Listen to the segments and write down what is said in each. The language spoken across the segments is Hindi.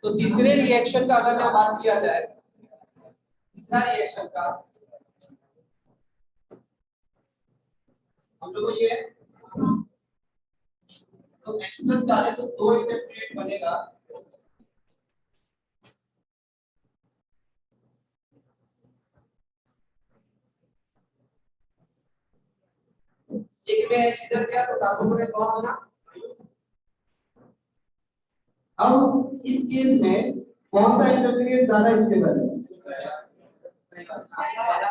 तो तीसरे रिएक्शन का अगर मैं बात किया जाए, तीसरा रिएक्शन का हम लोग को ये तो X प्लस डाले तो 2 इंटरमीडिएट बनेगा, एक में H इधर गया तो कार्बोनेट वहां होना। अब इस केस में कौन सा इंटरमीडिएट ज्यादा स्टेबल है? पहला वाला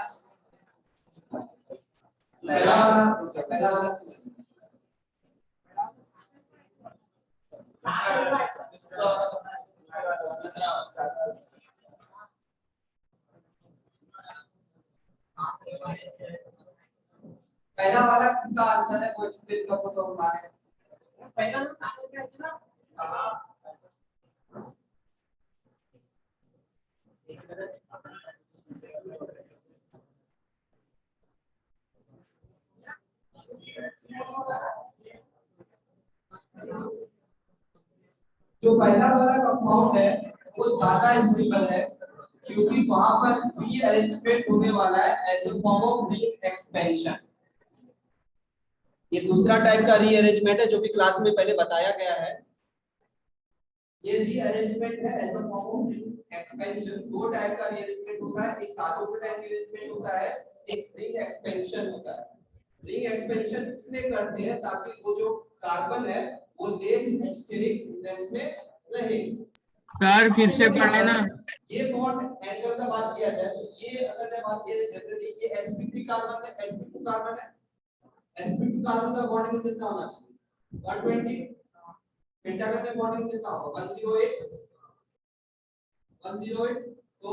पहला वाला किसका आंसर है वो एक्सप्लेन कर दो तो हमारे पहला तो सामने क्या है ना। जो पहला वाला कंपाउंड है वो ज्यादा स्टेबल है क्योंकि वहां पर रीअरेंजमेंट होने वाला है as a form of ring expansion. ये दूसरा टाइप का रीअरेंजमेंट है जो कि क्लास में पहले बताया गया है। ये रीअरेंजमेंट है as a form of ring expansion. दो टाइप का रीअरेंजमेंट होता है, एक कार्बन टाइप रीअरेंजमेंट होता है, एक रिंग एक्सपेंशन होता है। रिंग एक्सपेंशन इसलिए करते हैं ताकि वो जो कार्बन है वो लेस स्टेरिक इंडेक्स में रहे। सर फिर से पढ़े ना। ये बॉन्ड एंगल का बात किया जाए तो ये अगर मैं बात किया जनरली ये sp3 कार्बन है, sp2 कार्बन है, sp2 कार्बन का बॉन्डिंग कितना होना चाहिए 120, पेंटागन में बॉन्डिंग कितना होगा 108। तो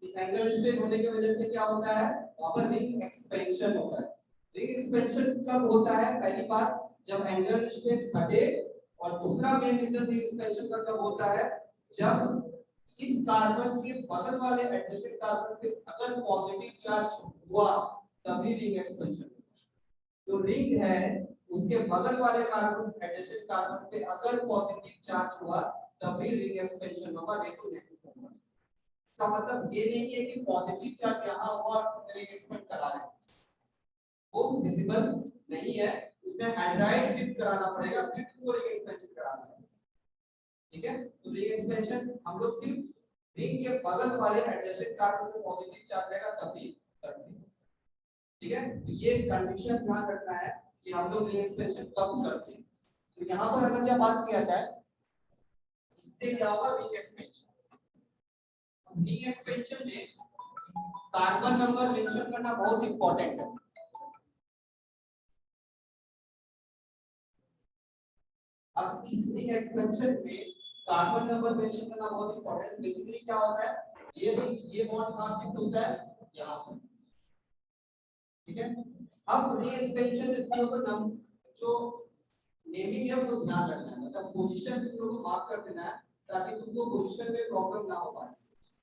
एंगल स्ट्रेट होने की वजह से क्या होता है वहां पर रिंग एक्सपेंशन होता है। रिंग एक्सपेंशन कब होता है? पहली बार जब एंगल स्ट्रेट हटे, और दूसरा मेन रीजन रिंग एक्सपेंशन का कब होता है जब इस कार्बन के बगल वाले एडजेसेंट कार्बन पे अगर पॉजिटिव चार्ज हुआ तभी रिंग एक्सपेंशन। जो रिंग है उसके बगल वाले कार्बन एडजेसेंट कार्बन पे अगर पॉजिटिव चार्ज हुआ तभी रिंग एक्सपेंशन होगा, नहीं तो नहीं होगा। इसका मतलब ये नहीं है कि पॉजिटिव चार्ज यहां और रिंग एक्सपेंड करा रहे हैं, वो विजिबल नहीं है, उसमें हाइड्राइड शिफ्ट कराना पड़ेगा फिर तुमको रिंग एक्सपेंशन कराना है। ठीक है, तो रिंग एक्सपेंशन हम लोग सिर्फ रिंग के बगल वाले एडजेसेंट कार्बन पे पॉजिटिव चार्ज रहेगा तभी करते हैं। ठीक है, तो ये कंडीशन ध्यान रखना है कि हम लोग रिंग एक्सपेंशन कब करते हैं। तो यहां पर अगर जब बात किया जाए इससे क्या होगा रिंग एक्सपेंशन। रिंग एक्सपेंशन में कार्बन नंबर मेंशन करना बहुत इंपॉर्टेंट है। अब इस रिंग एक्सपेंशन में कार्बन नंबर मेंशन करना बहुत इंपॉर्टेंट है। बेसिकली क्या होता है ये बॉन्ड कहां शिफ्ट होता है यहां पर। ठीक है, अब रिंग एक्सपेंशन के ऊपर जो नेमिंग है वो ध्यान रखना है, मतलब पोजीशन तुम लोग को मार्क कर देना है ताकि तुमको पोजीशन में प्रॉब्लम ना हो पाए।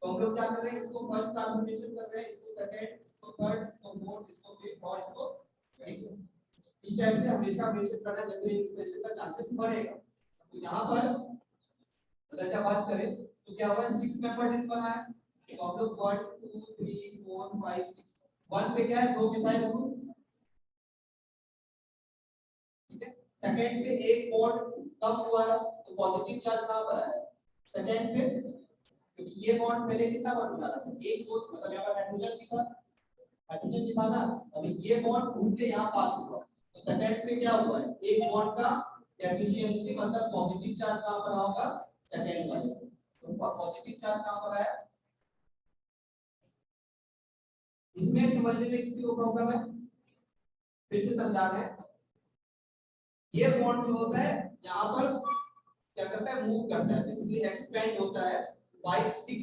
तो हम लोग क्या कर रहे हैं इसको फर्स्ट कार्बन मेंशन कर रहे हैं, इसको सेकंड, इसको थर्ड, इसको फोर्थ, इसको फिफ्थ और इसको सिक्स्थ। इस टाइप से हमेशा मेंशन करना जब रिंग एक्सपेंशन का चांसेस बढ़ेगा। तो यहां पर अगर जब बात करें तो क्या होगा 6 मेंबर रिंग बना है, तो हम लोग 1 2 3 4 5 6 1 पे क्या है 2 मिथाइल ग्रुप। ठीक है, सेकंड पे एक बॉन्ड कम हुआ है तो पॉजिटिव चार्ज कहां पर है सेकंड पे, क्योंकि ये बॉन्ड पहले कितना बॉन्ड बना था एक दो, मतलब यहां पर हाइड्रोजन लिखा ना, अभी ये बॉन्ड घूम के यहां पास हुआ तो सेकंड पे क्या हुआ है एक बॉन्ड का एफिशिएंसी मतलब पॉजिटिव चार्ज कहां पर होगा सेकंड वाले, तो पॉजिटिव चार्ज कहां पर आया। इसमें समझने में किसी को प्रॉब्लम है फिर से समझा रहे हैं। ये बॉन्ड जो होता है यहां पर क्या करता है मूव करता है, बेसिकली एक्सपेंड होता है 5 से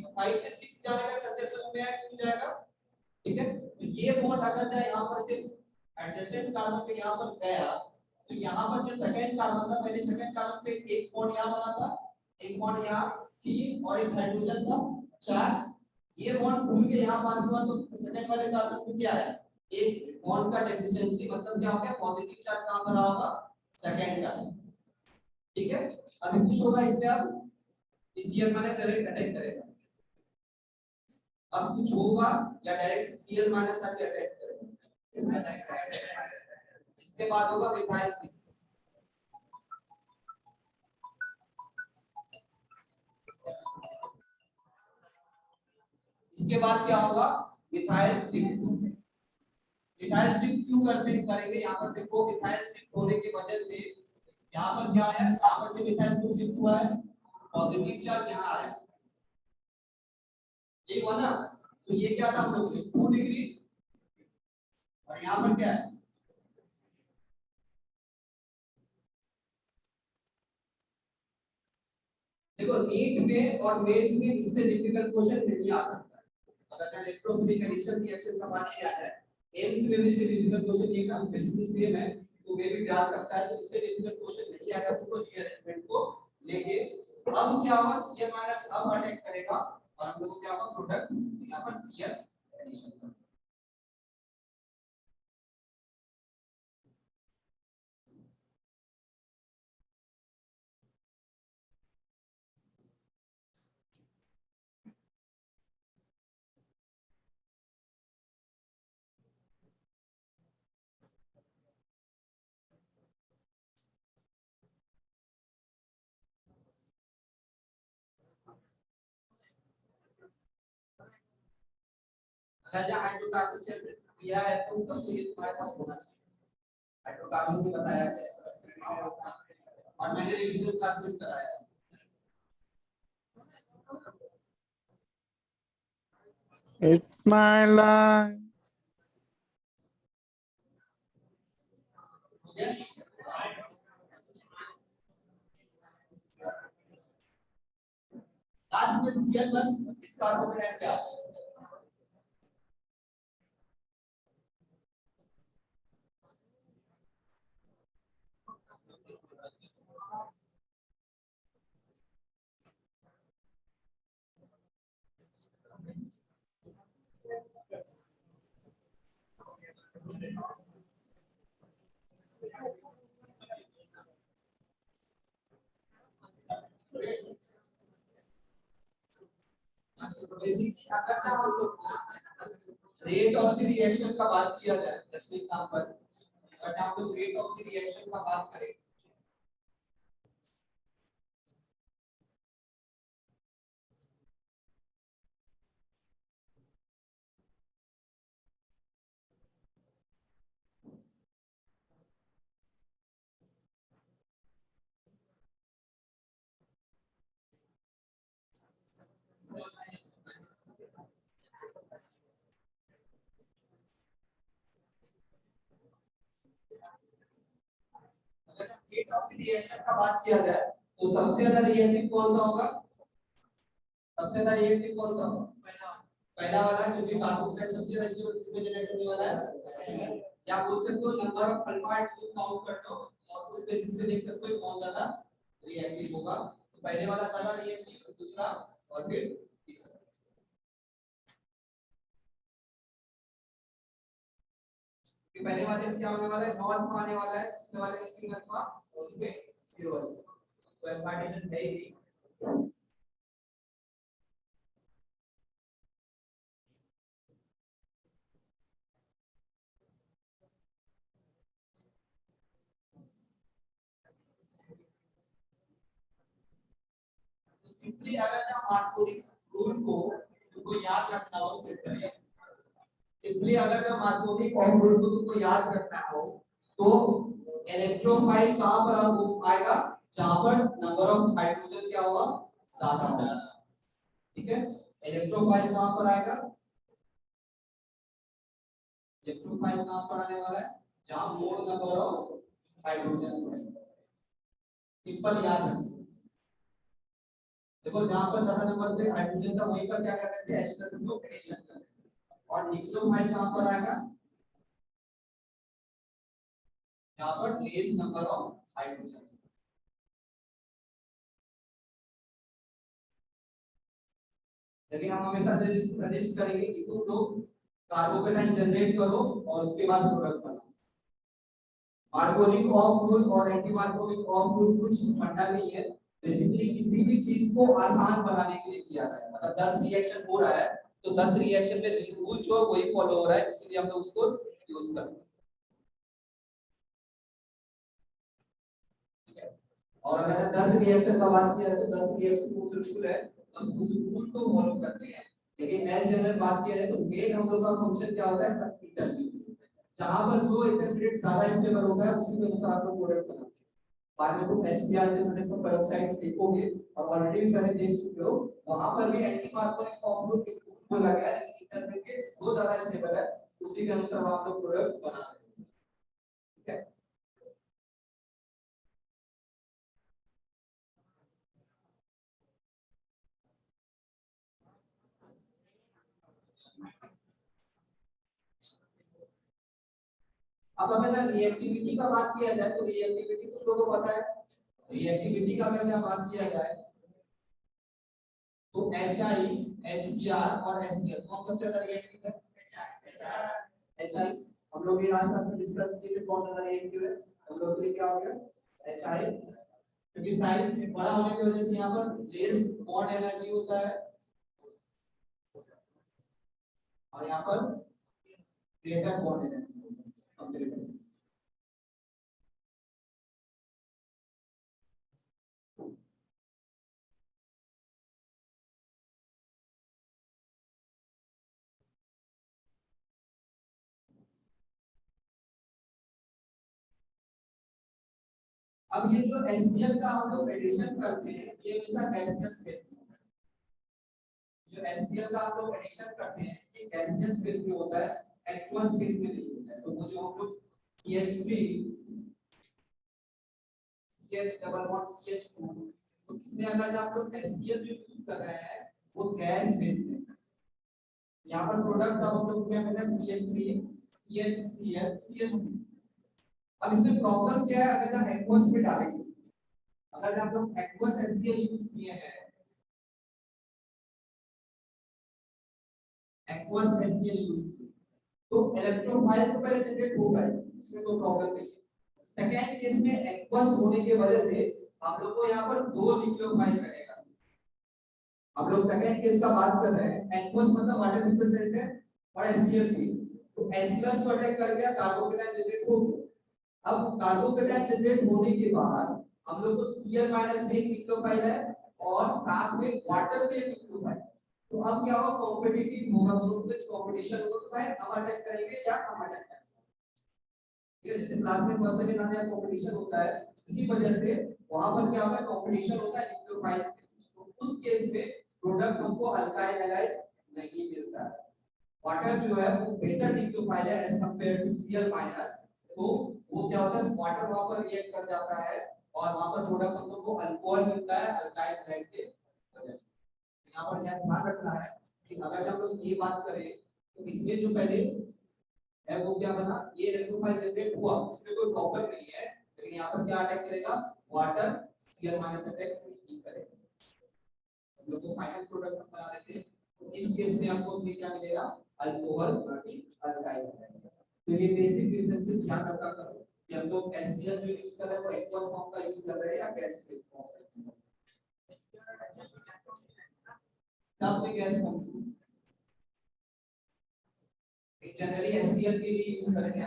6 जाएगा कंसेप्शन में क्यों जाएगा। ठीक है, तो ये बॉन्ड अगर जाए यहां पर से एडजेसेंट कार्बन पे यहां पर गया तो यहां पर जो सेकंड कार्बन था पहले सेकंड कार्बन पे एक बॉन्ड यहां बना था, एक बॉन्ड यहां 3 और एक हाइड्रोजन था 4, ये बॉन्ड घूम के यहां पास हुआ तो सेकंड वाले कार्बन पे क्या आया एक बॉन्ड का डेफिशिएंसी, मतलब क्या हो गया पॉजिटिव चार्ज कहां पर होगा सेकंड का। ठीक है, अभी कुछ होगा इसमें, अब Cl माइनस डायरेक्ट अटैक करेगा, अब कुछ होगा या डायरेक्ट Cl माइनस आके अटैक करेगा। इसके बाद होगा मिथाइल सी, इसके बाद क्या होगा मिथाइल शिफ्ट। मिथाइल शिफ्ट क्यों करेंगे यहाँ पर देखो, मिथाइल शिफ्ट होने की वजह से यहाँ पर क्या है, यहाँ पर से मिथाइल ग्रुप शिफ्ट हुआ है, पॉजिटिव चार्ज यहाँ आया, ये हुआ ना। तो ये क्या था हम लोग 2 डिग्री, और यहाँ पर क्या है, देखो नीट में और मेंस में इससे डिफिकल्ट क्वेश्चन नहीं आ सकता है। अगर चाहे इलेक्ट्रोफिलिक एडिशन रिएक्शन का बात किया जाए, एम्स में भी इससे डिफिकल्ट क्वेश्चन ये काम बेसिकली सेम है, तो वे भी डाल सकता है, तो इससे डिफिकल्ट क्वेश्चन नहीं आएगा तुमको रीअरेंजमेंट को लेके। अब क्या होगा, Cl माइनस अब अटैक करेगा और हम लोग को क्या होगा प्रोडक्ट यहाँ पर Cl एडिशन। अगर जहाँ हाइड्रोकार्बन जनरेट किया है तो तब तो ये तुम्हारे पास होना चाहिए, हाइड्रोकार्बन भी बताया गया है और मैंने रिवीजन क्लास में कराया है। It's my life. लास्ट में Cl प्लस इस कार्बन का क्या है, बेसिकली अगर जब हम लोग रेट ऑफ द रिएक्शन का बात किया जाए, जैसे एग्जांपल अगर हम लोग रेट ऑफ द रिएक्शन का बात करें, रेट ऑफ द रिएक्शन का बात किया जाए तो सबसे ज्यादा रिएक्टिव कौन सा होगा, सबसे ज्यादा रिएक्टिव कौन सा होगा, पहला वाला, क्योंकि कार्बोक्सिल सबसे ज्यादा स्टेबल किसमें जनरेट होने वाला है, या बोल सकते हो number of alpha atom count कर लो और उस बेसिस पे देख सकते हो कौन ज्यादा रिएक्टिव होगा। तो पहले वाला ज्यादा रिएक्टिव, दूसरा और फिर तीसरा। कि पहले वाले में क्या होने वाला है, नॉन आने वाला है, दूसरे वाले में 3 अल्फा और उसमें 0 अल्फा, तो अल्फा एडिशन है ही। सिंपली अगर हम मार्कोनिक रूल को तुमको याद रखना हो, सिंपली अगर हम मार्कोनिक रूल को तुमको याद रखना हो तो इलेक्ट्रोफाइल कहां पर आएगा, जहां पर नंबर ऑफ हाइड्रोजन क्या होगा ज्यादा होगा, ठीक है। इलेक्ट्रोफाइल कहां पर आएगा, इलेक्ट्रोफाइल कहां पर आने वाला है, जहां मोर नंबर ऑफ हाइड्रोजन है, सिंपल याद रखना। देखो जहां पर ज्यादा नंबर पे हाइड्रोजन था वहीं पर क्या कर रहे थे, H+ हम लोग एडिशन कर रहे थे। और न्यूक्लियोफाइल कहां पर आएगा, जहां पर लेस नंबर ऑफ हाइड्रोजन। लेकिन हम हमेशा सजेस्ट करेंगे कि तुम लोग कार्बोकेटाइन जनरेट करो और उसके बाद प्रोडक्ट बनाओ। मार्कोनिक ऑफ रूल और एंटी मार्कोनिक ऑफ रूल कुछ फंडा नहीं है, बेसिकली किसी भी चीज को आसान बनाने के लिए किया जाता है। मतलब 10 रिएक्शन हो रहा है तो 10 रिएक्शन में रूल जो है वही फॉलो हो रहा है, इसलिए हम लोग उसको यूज करते हैं। ठीक है, और अगर 10 रिएक्शन का बात किया जाए तो 10 रिएक्शन वो बिल्कुल है, बस उस रूल को फॉलो करते हैं। लेकिन एज जनरल बात किया जाए तो मेन हम लोग का फंक्शन क्या होता है, इंटरमीडिएट, जहां पर जो इंटरमीडिएट ज्यादा स्टेबल होता है उसी के अनुसार आप लोग प्रोडक्ट बनाते हैं। बाद में तुम HBr के मैग्नेशियम पेरोक्साइड देखोगे और ऑलरेडी पहले देख चुके हो, वहां पर भी एंटी मार्कोनिक कंपाउंड बोला गया है, लेकिन इंटरमीडिएट जो ज्यादा स्टेबल है उसी के अनुसार आप लोग प्रोडक्ट बना रहे हैं। ठीक है, अब अगर रिएक्टिविटी का बात किया जाए तो रिएक्टिविटी कुछ लोगों को पता है। रिएक्टिविटी का अगर बात किया जाए तो HI, HBr और HCl कौन सा ज्यादा रिएक्टिव है? HI। हम लोग ये आसपास में डिस्कस किए थे कौन सा रिएक्टिव है, हम लोग के लिए क्या हो गया HI, क्योंकि साइज बड़ा होने की वजह से यहाँ पर लेस बॉन्ड एनर्जी होता है और यहाँ पर ग्रेटर बॉन्ड एनर्जी होता है। अब ये जो HCl का हम लोग एडिशन करते हैं ये हमेशा गैसियस फेज में होता है। जो HCl का हम लोग एडिशन करते हैं ये गैसियस फेज में होता है, एक्वस फेज में नहीं होता है। तो वो जो हम लोग CH3 CH double bond CH2, तो इसमें अगर आप लोग HCl जो यूज कर रहे हैं वो गैस फेज में है। यहाँ पर प्रोडक्ट का हम लोग क्या करते हैं CH3 CHCl CH3। अब इसमें प्रॉब्लम क्या है, अगर आप एक्वस में डालेंगे, अगर आप लोग एक्वस HCl यूज किए हैं, एक्वस HCl यूज किए तो इलेक्ट्रोफाइल तो पहले जनरेट होगा ही, इसमें कोई प्रॉब्लम नहीं है। सेकंड केस में एक्वस होने की वजह से हम लोग को यहाँ पर दो न्यूक्लियोफाइल मिलेगा। हम लोग सेकंड केस का बात कर रहे हैं, एक्वस मतलब वाटर रिप्रेजेंट है और HCl भी, तो H+ को अटैक कर गया, कार्बोकेटाइन जनरेट हो गया। अब कार्बोकेटाइन जनरेट होने के बाद हम लोग को Cl- में एक न्यूक्लियोफाइल है और साथ में वाटर में एक न्यूक्लियोफाइल। तो अब क्या होगा, कॉम्पिटिटिव होगा, दोनों के बीच कंपटीशन होगा, तो है हम अटैक करेंगे या हम अटैक करेंगे। ठीक है, जैसे क्लास में फर्स्ट सेकंड आने का कंपटीशन होता है, इसी वजह से वहां पर क्या होगा, कंपटीशन होता है न्यूक्लियोफाइल्स के बीच। तो उस केस में प्रोडक्ट हमको अल्काइल हैलाइड नहीं मिलता है। वाटर जो है वो बेटर न्यूक्लियोफाइल है एज कंपेयर टू Cl-, तो वो क्या होता है, वाटर वहां पर रिएक्ट कर जाता है और वहां पर प्रोडक्ट हम लोग को अल्कोहल मिलता है अल्काइल हैलाइड के वजह से। यहाँ पर क्या ध्यान रखना है कि अगर हम लोग ये बात करें तो इसमें जो पहले है वो क्या बना, ये इलेक्ट्रोफाइल जनरेट हुआ, इसमें कोई प्रॉब्लम नहीं है, लेकिन यहाँ पर क्या अटैक करेगा, वाटर Cl- अटैक नहीं करेगा। हम लोग को फाइनल प्रोडक्ट हम बना लेते हैं, तो इस केस में हमको भी क्या मिलेगा, अल्कोहल ना कि अल्काइल। तो ये बेसिक डिफरेंसेस ध्यान रखा करो कि हम लोग HCl जो यूज कर रहे हैं वो एक्वस फॉर्म का यूज कर रहे हैं या गैस फॉर्म का यूज कर रहे हैं। सब में गैस फॉर्म, जनरली HCl के लिए यूज करेंगे।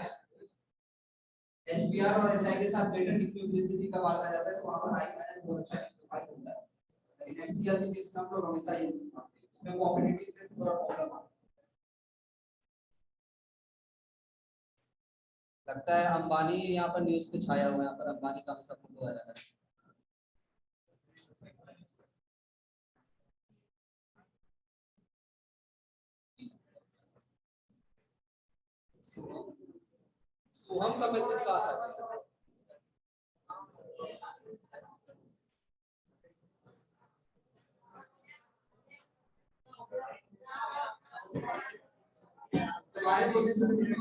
HBr और HI के साथ ग्रेटर न्यूक्लियोफिलिसिटी का बात आ जाता है तो वहां पर I- बहुत अच्छा न्यूक्लियोफाइल होता है, लेकिन HCl के केस में हम लोग हमेशा ये इसमें कॉम्पिटिटिव में थोड़ा प्रॉब्लम आता है। लगता है अंबानी यहाँ पर न्यूज़ पे छाया हुआ है, यहाँ पर अंबानी का हमेशा फोटो आ जा रहा है। सोहम का मैसेज कहाँ से आ गया? तुम्हारे पोजीशन में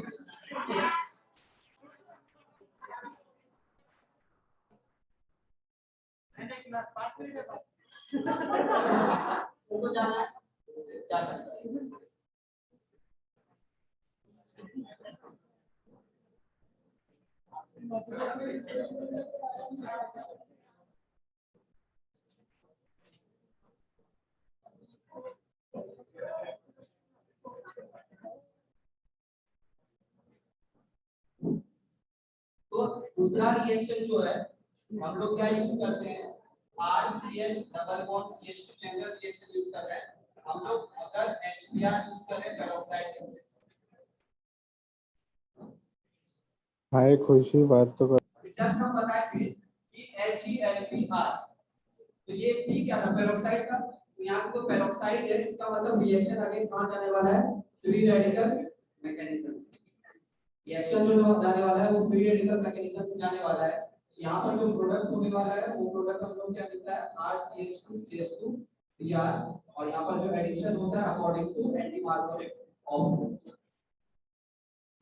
उनको जाना है, जा सकता है। दूसरा रिएक्शन जो है हम लोग क्या यूज करते हैं, RCH double bond CH2 general reaction use कर रहे हैं हम लोग। अगर HBr यूज करें पेरोक्साइड के वजह से, हाय खुशी बात तो कर। जस्ट हम बताए थे कि HELPr, तो ये P क्या था पेरोक्साइड का, तो यहाँ पे पेरोक्साइड है, इसका मतलब रिएक्शन अगेन कहां जाने वाला है, फ्री रेडिकल मैकेनिज्म से। रिएक्शन जो जाने वाला है वो फ्री रेडिकल मैकेनिज्म से जाने वाला है। यहाँ पर जो प्रोडक्ट होने वाला है वो प्रोडक्ट हम लोग क्या मिलता है, RCH2 CH2 Br, और यहाँ पर जो एडिशन होता है according to anti Markovnikov of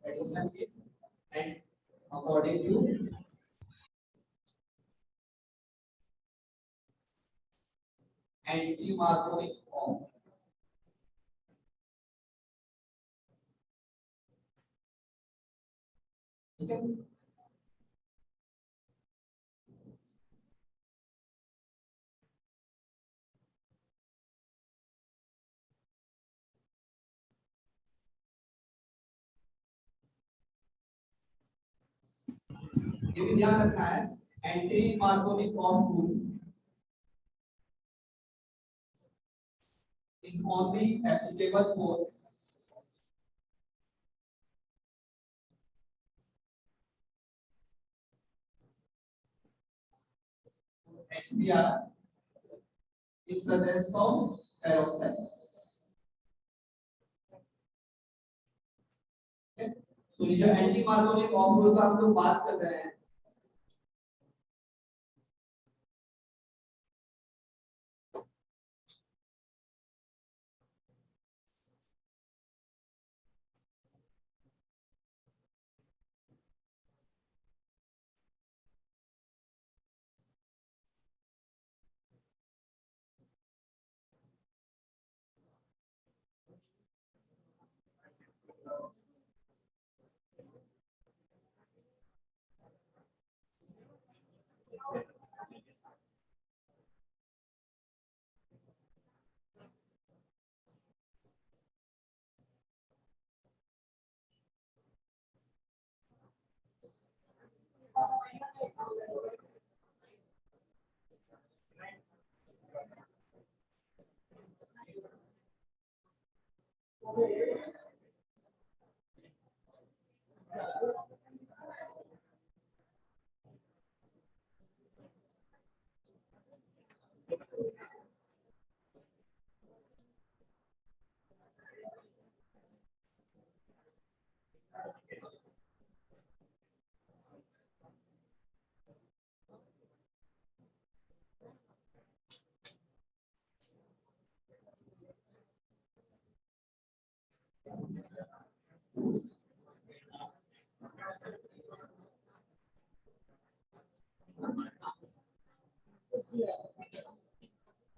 addition is and according to anti Markovnikov of. ठीक है, ये भी ध्यान रखना है, anti Markovnikov of rule is only applicable for HBr in presence of peroxide. So ये जो एंटी मार्कोनिक ऑफ रूल का हम लोग बात कर रहे हैं,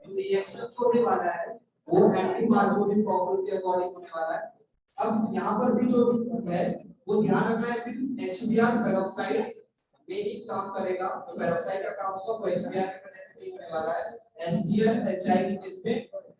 रिएक्शन जो होने वाला है वो एंटी मार्कोनिक ऑफ रूल के अकॉर्डिंग होने वाला है। अब यहाँ पर भी जो है वो ध्यान रखना है, सिर्फ HBr पेरोक्साइड में ही काम करेगा, तो पेरोक्साइड का काम होगा वो HBr के वजह से नहीं होने वाला है, HCl HI इसमें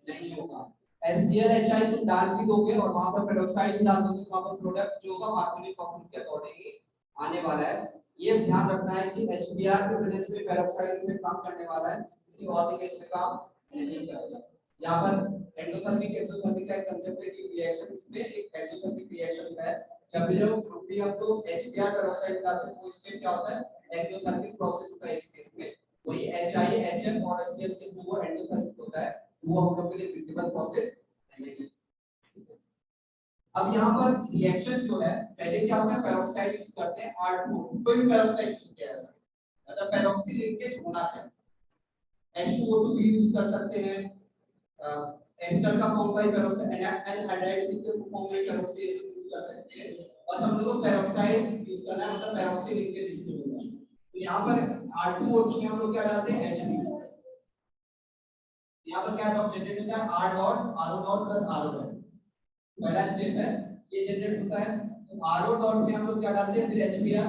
नहीं होगा। HCl HI तुम डाल भी दोगे और वहां पर पेरोक्साइड भी डाल दोगे तो वहां पर प्रोडक्ट जो होगा मार्कोनिक ऑफ रूल के अकॉर्डिंग ही आने वाला है। ये ध्यान रखना है कि HBr के वजह से पेरोक्साइड में काम करने वाला है, किसी और के केस में काम नहीं करेगा। यहाँ पर एंडोथर्मिक एक्सोथर्मिक का कंसेप्ट है कि रिएक्शन इसमें एक एक्सोथर्मिक रिएक्शन है। जब भी हम लोग HBr पेरोक्साइड डालते हैं वो स्टेट क्या होता है, एक्सोथर्मिक प्रोसेस होता है इस केस में। वही HI HF और HCl के वो एंडोथर्मिक होता है, वो हम लोग के लिए विजिबल प्रोसेस नहीं है। अब यहाँ पर रिएक्शन जो है पहले क्या होता है, पेरोक्साइड यूज करते हैं R2, कोई भी पेरोक्साइड यूज किया जा सकता है, मतलब पेरोक्सी लिंकेज होना चाहिए। H2O2 भी यूज कर सकते हैं, एस्टर का फॉर्म का ही पेरोक्साइड एनहाइड्राइड के फॉर्म में पेरोक्सी यूज कर सकते हैं, और हम लोग को पेरोक्साइड यूज करना है, मतलब पेरोक्सी लिंकेज इसमें होगा। तो यहाँ पर R2O2 में हम लोग क्या डालते हैं, H2। यहाँ पर क्या डॉट जनरेट होता है, R dot RO dot plus RO dot, पहला स्टेप है ये जनरेट होता है। तो RO डॉट में हम लोग क्या डालते हैं, फिर HBr,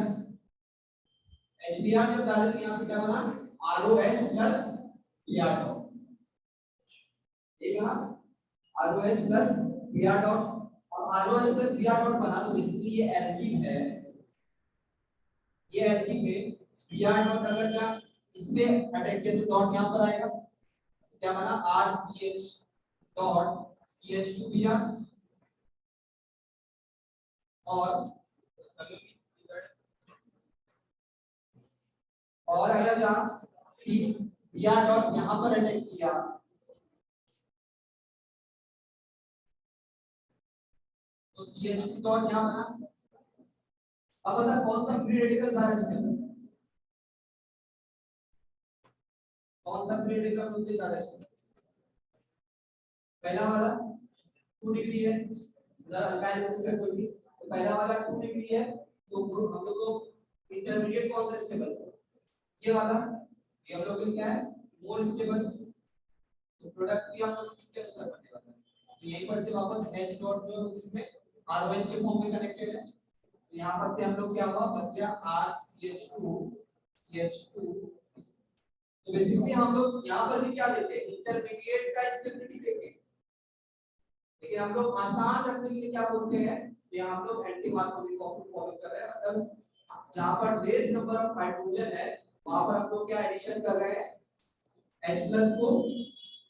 HBr जब डालें तो यहाँ से क्या बना, ROH प्लस Br डॉट, ठीक है ना, ROH प्लस Br डॉट, और ROH प्लस Br डॉट बना तो बेसिकली ये एल्कीन है, ये एल्किन में Br डॉट अगर क्या इस पे अटैक किया तो डॉट यहाँ पर आएगा, क्या बना RCH डॉट CH2Br और अगर जहाँ सी Br डॉट यहाँ पर अटैक किया तो CH2 डॉट यहाँ बना। अब बता कौन सा फ्री रेडिकल ज्यादा स्टेबल है, कौन सा फ्री रेडिकल उनके ज्यादा स्टेबल, पहला वाला 2 डिग्री है, जरा अल्काइल ग्रुप है कोई भी तो पहला वाला 2 डिग्री है तो हम लोग को इंटरमीडिएट कौन सा स्टेबल है, ये वाला, ये हम लोग को क्या है मोर स्टेबल, तो प्रोडक्ट भी हम लोग किसके अनुसार करने वाले हैं, तो यहीं पर से वापस H डॉट जो इसमें ROH के फॉर्म में कनेक्टेड है, तो यहाँ पर से हम लोग क्या हुआ बन गया RCH2 CH2। तो बेसिकली हम लोग यहाँ पर भी क्या देते हैं इंटरमीडिएट का स्टेबिलिटी देते हैं, लेकिन हम लोग आसान रखने के लिए क्या बोलते हैं कि हम लोग एंटी मार्कोनी को फॉलो कर रहे हैं, मतलब जहां पर लेस नंबर ऑफ हाइड्रोजन है वहां पर हम लोग क्या एडिशन कर रहे हैं H प्लस को,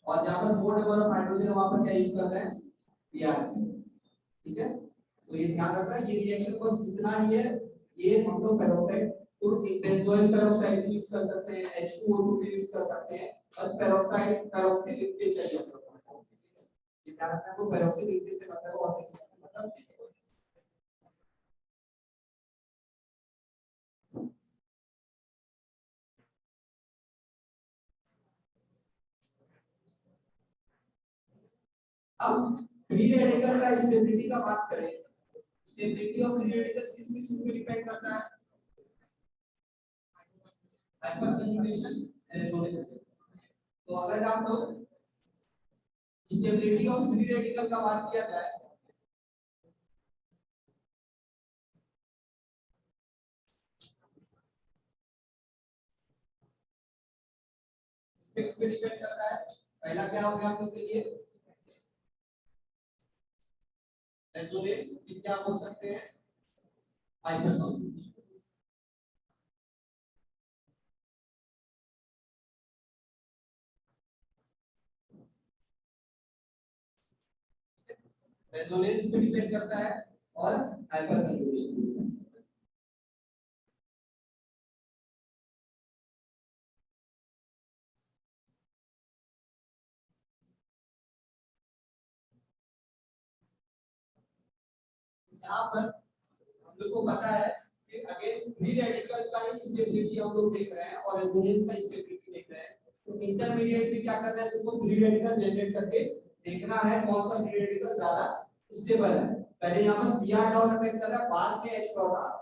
और जहां पर मोर नंबर ऑफ हाइड्रोजन वहां पर क्या यूज कर रहे हैं Br। ठीक है, तो ये ध्यान रखना, ये रिएक्शन बस इतना ही है, ये हम लोग पेरोक्साइड तो एक बेंजोइल पेरोक्साइड यूज कर सकते हैं, H2O2 भी यूज कर सकते हैं, बस पेरोक्साइड पेरोक्सिल लिख के चाहिए हम लोग को, ये ध्यान रखना को पेरोक्सिल लिखने से मतलब और किसी से मतलब नहीं। अब फ्री रेडिकल का स्टेबिलिटी का बात करें, स्टेबिलिटी ऑफ फ्री रेडिकल किस चीज पे डिपेंड करता है, हाइपरकन्जुगेशन रेजोनेंस। तो अगर आप लोग स्टेबिलिटी ऑफ फ्री रेडिकल का बात किया जाए इस पे डिपेंड करता है, पहला क्या हो गया हम लोग के लिए रेजोनेंस, क्या बोल सकते हैं हाइपरकन्जुगेशन। रेजोनेंस पे डिपेंड करता है और हाइपरकन्जुगेशन। यहाँ पर हम लोग को पता है कि अगेन फ्री रेडिकल का ही स्टेबिलिटी हम लोग देख रहे हैं और रेजोनेंस का स्टेबिलिटी देख रहे हैं, तो इंटरमीडिएट में क्या करना है तुमको फ्री रेडिकल जनरेट करके देखना है कौन सा फ्री रेडिकल ज्यादा स्टेबल है। पहले यहाँ पर Br डॉट अटैक कर रहा है, बाद में H डॉट आ रहा है,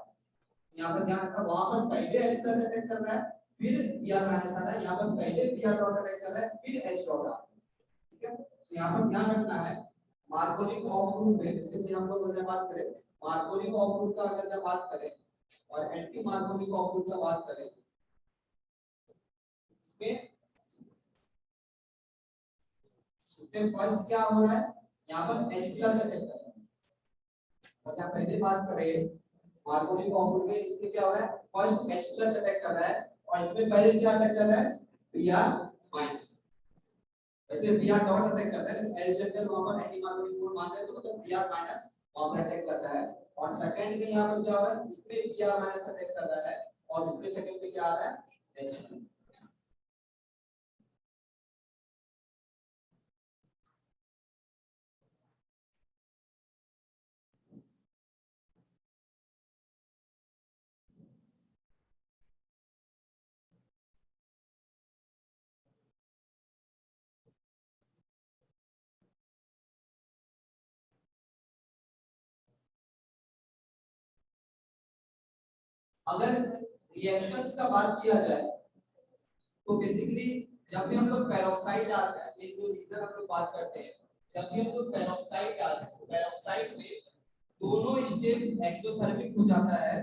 यहाँ पर ध्यान रखना वहां पर पहले H प्लस अटैक कर रहा है फिर Br माइनस आ रहा है, यहाँ पर पहले Br डॉट अटैक कर रहा है फिर H डॉट आ रहा है। ठीक है, तो यहाँ पर ध्यान रखना है मार्कोनी ऑफ रूट में, जैसे हम लोग अगर बात करें मार्कोनी ऑफ रूट का अगर जब बात करें और एंटी मार्कोनी ऑफ रूट का बात करें, इसमें इसमें फर्स्ट क्या हो रहा है यहाँ पर H प्लस अटैक कर रहा है, और जब पहले बात करें मार्कोनी ऑफ रूट में इसमें क्या हो रहा है फर्स्ट H प्लस अटैक कर रहा है और इसमें पहले क्या अटैक कर रहा है Br माइनस, वैसे Br डॉट अटैक करता है लेकिन एस जनरल वहां पर एंटी मार्कोनी फोर्स मान रहे हैं तो मतलब Br माइनस वहां पर अटैक करता है, और सेकंड में यहां पर क्या हो रहा है इसमें Br माइनस अटैक कर रहा है और इसमें सेकंड में क्या आ रहा है H प्लस। अगर रिएक्शंस का बात किया जाए तो बेसिकली जब भी हम लोग पेरोक्साइड डालते हैं, ये जो रीजन हम लोग बात करते हैं, जब भी हम लोग पेरोक्साइड डालते हैं तो पेरोक्साइड में दोनों स्टेप एक्सोथर्मिक हो जाता है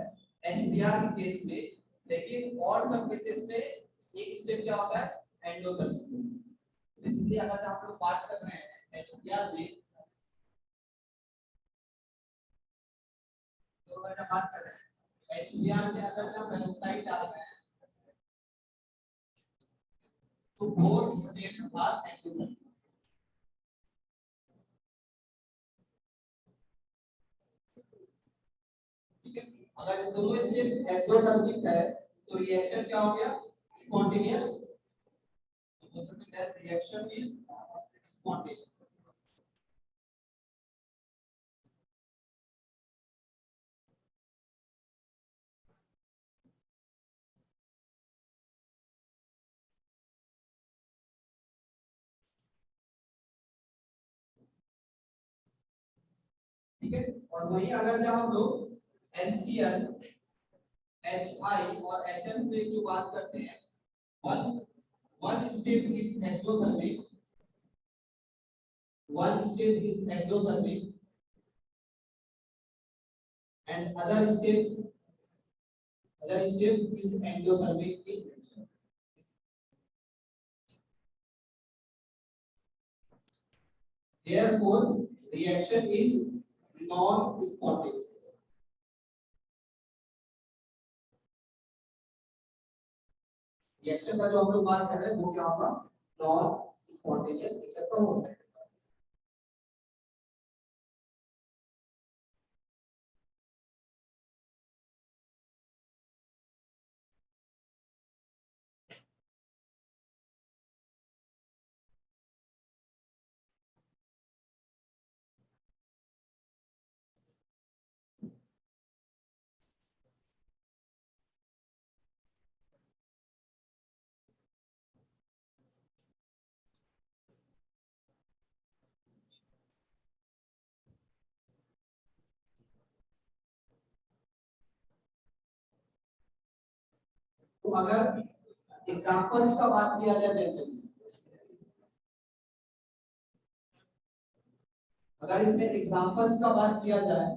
HBr के केस में, लेकिन और सब केसेस में एक स्टेप क्या होता है एंडोथर्मिक। बेसिकली अगर हम लोग बात कर रहे हैं HBr में तो अगर बात कर रहे हैं HBr के अंदर जब पेरोक्साइड डाल रहे हैं तो बोथ स्टेट्स आर एक्सोथर्मिक। ठीक है, अगर ये दोनों स्टेट एक्सोथर्मिक है तो रिएक्शन क्या हो गया? स्पॉन्टेनियस। तो बोल सकते हैं रिएक्शन इज स्पॉन्टेनियस। ठीक है, और वही अगर जब हम लोग HCl HI और HM पे जो बात करते हैं, one state is exothermic, one state is exothermic and other state is endothermic in nature. Therefore reaction is non spontaneous. Reaction का जो हम लोग बात कर रहे हैं वो क्या होगा? नॉन स्पॉन्टेनियस नेचर का होता है। तो अगर एग्जांपल्स का बात किया जाए जनरली, अगर इसमें एग्जांपल्स का बात किया जाए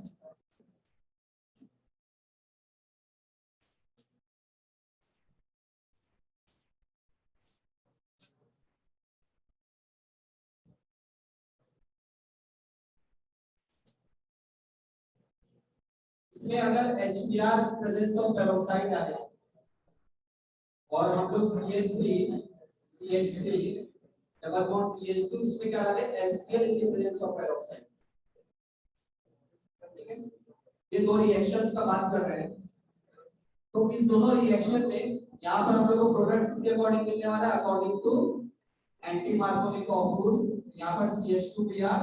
इसमें अगर HBr प्रेजेंस ऑफ पेरोक्साइड आ जाए और हम लोग CH3 CH3 double bond CH2 इसमें क्या डाले HCl in presence of peroxide. ठीक है, ये दो रिएक्शंस का बात कर रहे हैं। तो इस दोनों रिएक्शन में यहां पर हम लोग को प्रोडक्ट किसके अकॉर्डिंग मिलने वाला है? According to anti Markovnikov of group. यहां पर CH2Br,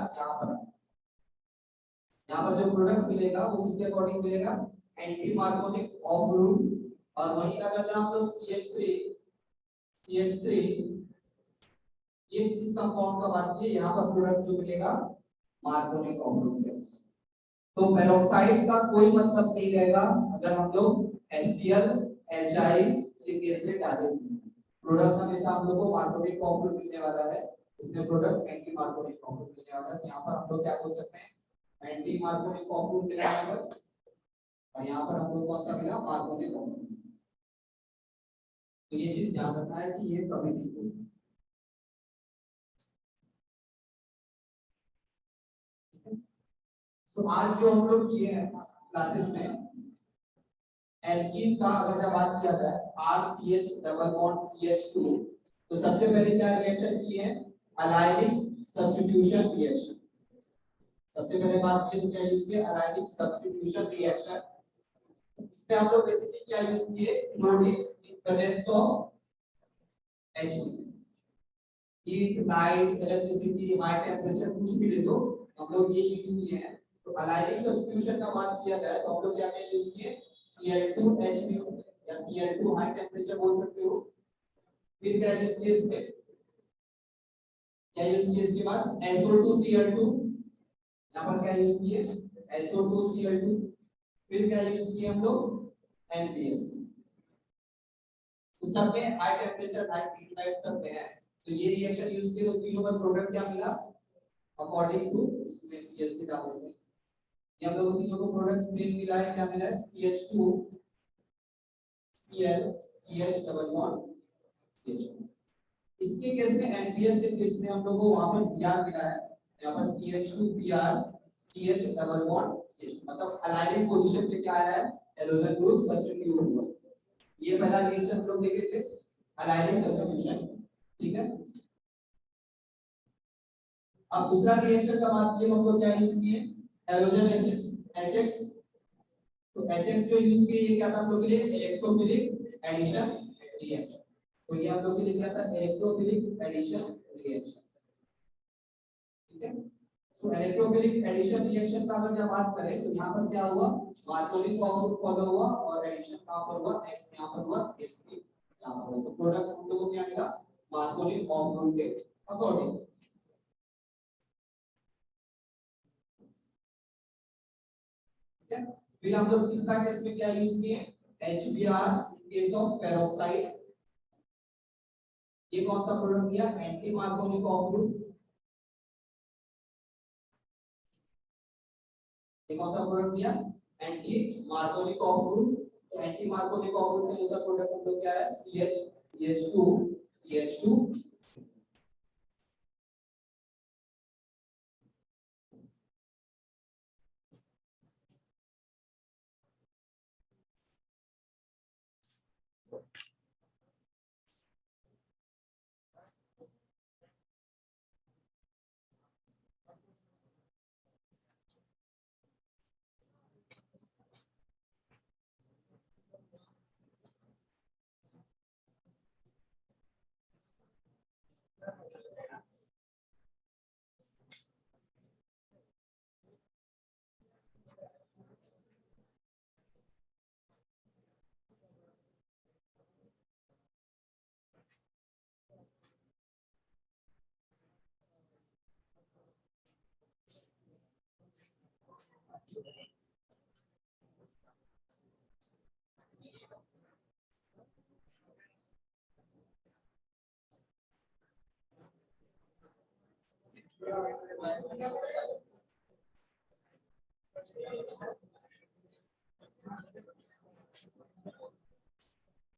यहां पर जो प्रोडक्ट मिलेगा वो किसके अकॉर्डिंग मिलेगा? Anti Markovnikov of group. और वही अगर जब हम लोग CH3 ये इस कंपाउंड का बात किए, यहां पर प्रोडक्ट जो मिलेगा मार्कोनिक ऑफ ग्रुप है। तो पेरोक्साइड का कोई मतलब नहीं रहेगा अगर हम लोग HCl HI ये केस में डालेंगे। प्रोडक्ट हमेशा हम लोग को मार्कोनिक ऑफ ग्रुप मिलने वाला है, इसमें product anti Markovnikov of group मिलने वाला है। यहां पर हम लोग क्या बोल सकते हैं? एंटी मार्कोनिक ऑफ ग्रुप मिला है और यहां पर हम लोग कौन सा मिला? मार्कोनिक ऑफ ग्रुप। तो ये चीज ध्यान रखना है कि ये कभी नहीं होगी। तो आज जो हम लोग किए हैं क्लासेस में एल्कीन का अगर जब बात किया जाए RCH डबल बॉन्ड CH2, तो सबसे पहले क्या रिएक्शन किए हैं? Allylic substitution reaction. सबसे पहले बात की तो क्या यूज किया? Allylic substitution reaction. इसमें हम लोग बेसिकली क्या यूज किए? Chlorine in presence of H2। Heat, light, electricity, high temperature कुछ भी ले लो, हम लोग ये यूज किए हैं। तो एलाइलिक सब्स्टिट्यूशन का बात किया जाए तो हम लोग क्या क्या यूज किए? Cl2H2 या Cl2 हाई टेंपरेचर बोल सकते हो। फिर क्या यूज किए इसमें? क्या यूज किए इसके बाद? SO2Cl2। यहाँ पर क्या यूज किए? SO2Cl2। फिर क्या यूज किए हम लोग? NPS। तो सब में high temperature high heat light सब में है। तो ये रिएक्शन यूज किए तो तीनों का प्रोडक्ट क्या मिला? अकॉर्डिंग टू इसमें CH3 डाल देते हैं। ये हम लोगों तीनों को प्रोडक्ट सेम मिला है। क्या मिला है? CH2 Cl CH double bond CH2। इसके केस में NPS के केस में हम लोगों को वहां पर Br मिला है। यहाँ पर CH2Br CH double bond CH, मतलब एलाइनिक पोजीशन पे क्या आया है? हेलोजन ग्रुप सब्स्टिट्यूट हुआ। ये पहला रिएक्शन हम लोग देखे थे एलाइनिक सब्स्टिट्यूशन, ठीक है। अब दूसरा रिएक्शन का बात किए हम लोग क्या यूज किए, हेलोजन एसिड HX। तो HX जो यूज किए ये क्या था हम लोग के लिए, इलेक्ट्रोफिलिक एडिशन रिएक्शन। तो ये हम लोग के लिए क्या था, इलेक्ट्रोफिलिक एडिशन रिएक्शन, ठीक है। सो इलेक्ट्रोफिलिक एडिशन रिएक्शन का अगर जब बात करें तो यहाँ पर क्या हुआ, मार्कोनी कॉम्पाउंड फॉलो हुआ और एडिशन कहां पर हुआ, X यहाँ पर हुआ, SP यहाँ पर हुआ। तो प्रोडक्ट हम लोगों को क्या मिला, मार्कोनी कॉम्पाउंड के अकॉर्डिंग, ठीक है। फिर हम लोग तीसरा केस में क्या यूज किए, HBr केस ऑफ पेरोक्साइड। ये कौन सा प्रोडक्ट दिया, एंटी मार्कोनी कॉम्पाउंड। ये कौन सा प्रोडक्ट दिया, anti Markovnikov compound. Anti Markovnikov compound का दूसरा प्रोडक्ट हम लोग क्या है, CH2 Thank you.